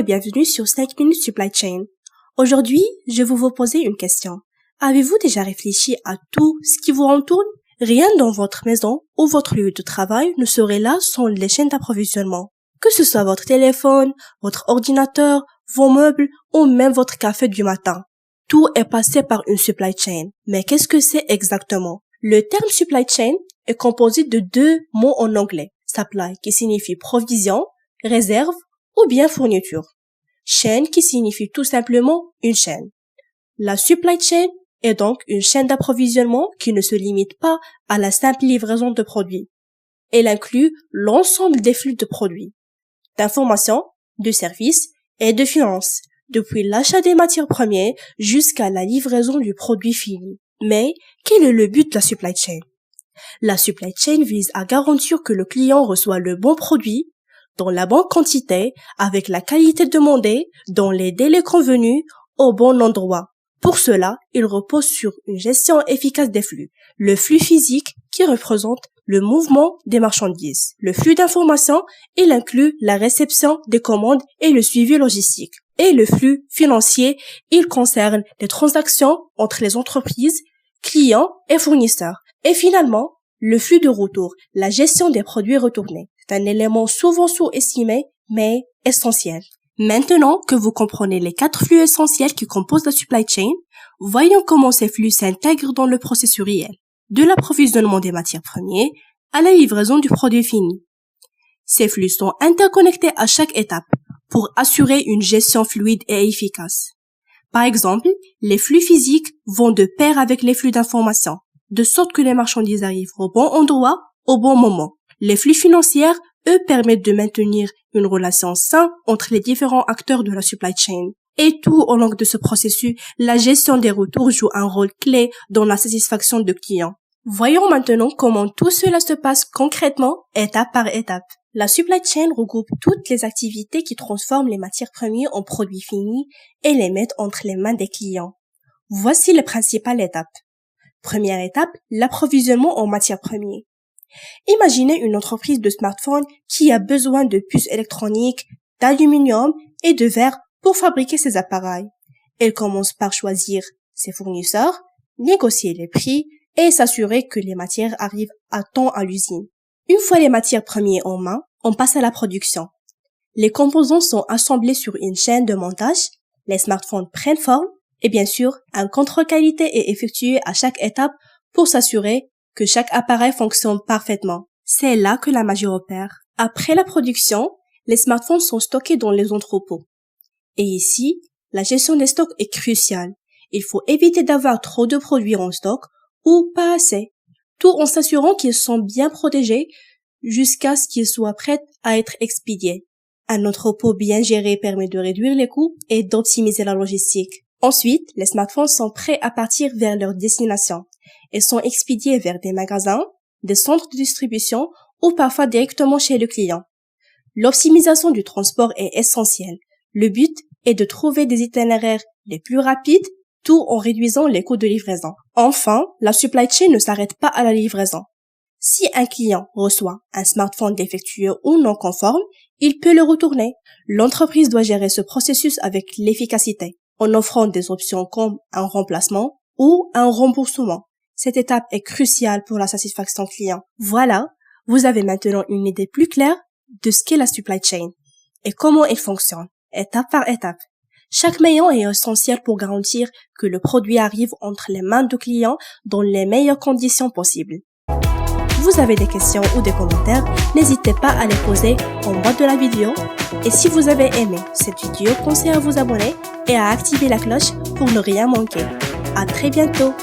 bienvenue sur 5 minutes Supply Chain. Aujourd'hui, je vais vous poser une question. Avez-vous déjà réfléchi à tout ce qui vous entoure? Rien dans votre maison ou votre lieu de travail ne serait là sans les chaînes d'approvisionnement. Que ce soit votre téléphone, votre ordinateur, vos meubles ou même votre café du matin. Tout est passé par une supply chain. Mais qu'est-ce que c'est exactement? Le terme supply chain est composé de deux mots en anglais. Supply qui signifie provision, réserve ou bien fourniture. Chaîne qui signifie tout simplement une chaîne. La supply chain est donc une chaîne d'approvisionnement qui ne se limite pas à la simple livraison de produits. Elle inclut l'ensemble des flux de produits, d'informations, de services et de finances, depuis l'achat des matières premières jusqu'à la livraison du produit fini. Mais quel est le but de la supply chain? La supply chain vise à garantir que le client reçoit le bon produit, dans la bonne quantité, avec la qualité demandée, dans les délais convenus, au bon endroit. Pour cela, il repose sur une gestion efficace des flux. Le flux physique qui représente le mouvement des marchandises. Le flux d'informations, il inclut la réception des commandes et le suivi logistique. Et le flux financier, il concerne les transactions entre les entreprises, clients et fournisseurs. Et finalement, le flux de retour, la gestion des produits retournés. C'est un élément souvent sous-estimé, mais essentiel. Maintenant que vous comprenez les 4 flux essentiels qui composent la supply chain, voyons comment ces flux s'intègrent dans le processus réel, de l'approvisionnement des matières premières à la livraison du produit fini. Ces flux sont interconnectés à chaque étape pour assurer une gestion fluide et efficace. Par exemple, les flux physiques vont de pair avec les flux d'informations, de sorte que les marchandises arrivent au bon endroit, au bon moment. Les flux financiers, eux, permettent de maintenir une relation saine entre les différents acteurs de la supply chain. Et tout au long de ce processus, la gestion des retours joue un rôle clé dans la satisfaction de clients. Voyons maintenant comment tout cela se passe concrètement, étape par étape. La supply chain regroupe toutes les activités qui transforment les matières premières en produits finis et les mettent entre les mains des clients. Voici les principales étapes. Première étape, l'approvisionnement en matières premières. Imaginez une entreprise de smartphones qui a besoin de puces électroniques, d'aluminium et de verre pour fabriquer ses appareils. Elle commence par choisir ses fournisseurs, négocier les prix et s'assurer que les matières arrivent à temps à l'usine. Une fois les matières premières en main, on passe à la production. Les composants sont assemblés sur une chaîne de montage, les smartphones prennent forme et bien sûr, un contrôle qualité est effectué à chaque étape pour s'assurer que chaque appareil fonctionne parfaitement. C'est là que la magie opère. Après la production, les smartphones sont stockés dans les entrepôts. Et ici, la gestion des stocks est cruciale. Il faut éviter d'avoir trop de produits en stock ou pas assez, tout en s'assurant qu'ils sont bien protégés jusqu'à ce qu'ils soient prêts à être expédiés. Un entrepôt bien géré permet de réduire les coûts et d'optimiser la logistique. Ensuite, les smartphones sont prêts à partir vers leur destination et sont expédiés vers des magasins, des centres de distribution ou parfois directement chez le client. L'optimisation du transport est essentielle. Le but est de trouver des itinéraires les plus rapides, tout en réduisant les coûts de livraison. Enfin, la supply chain ne s'arrête pas à la livraison. Si un client reçoit un smartphone défectueux ou non conforme, il peut le retourner. L'entreprise doit gérer ce processus avec l'efficacité, en offrant des options comme un remplacement ou un remboursement. Cette étape est cruciale pour la satisfaction client. Voilà, vous avez maintenant une idée plus claire de ce qu'est la supply chain et comment elle fonctionne, étape par étape. Chaque maillon est essentiel pour garantir que le produit arrive entre les mains du client dans les meilleures conditions possibles. Vous avez des questions ou des commentaires, n'hésitez pas à les poser en bas de la vidéo. Et si vous avez aimé cette vidéo, pensez à vous abonner et à activer la cloche pour ne rien manquer. À très bientôt!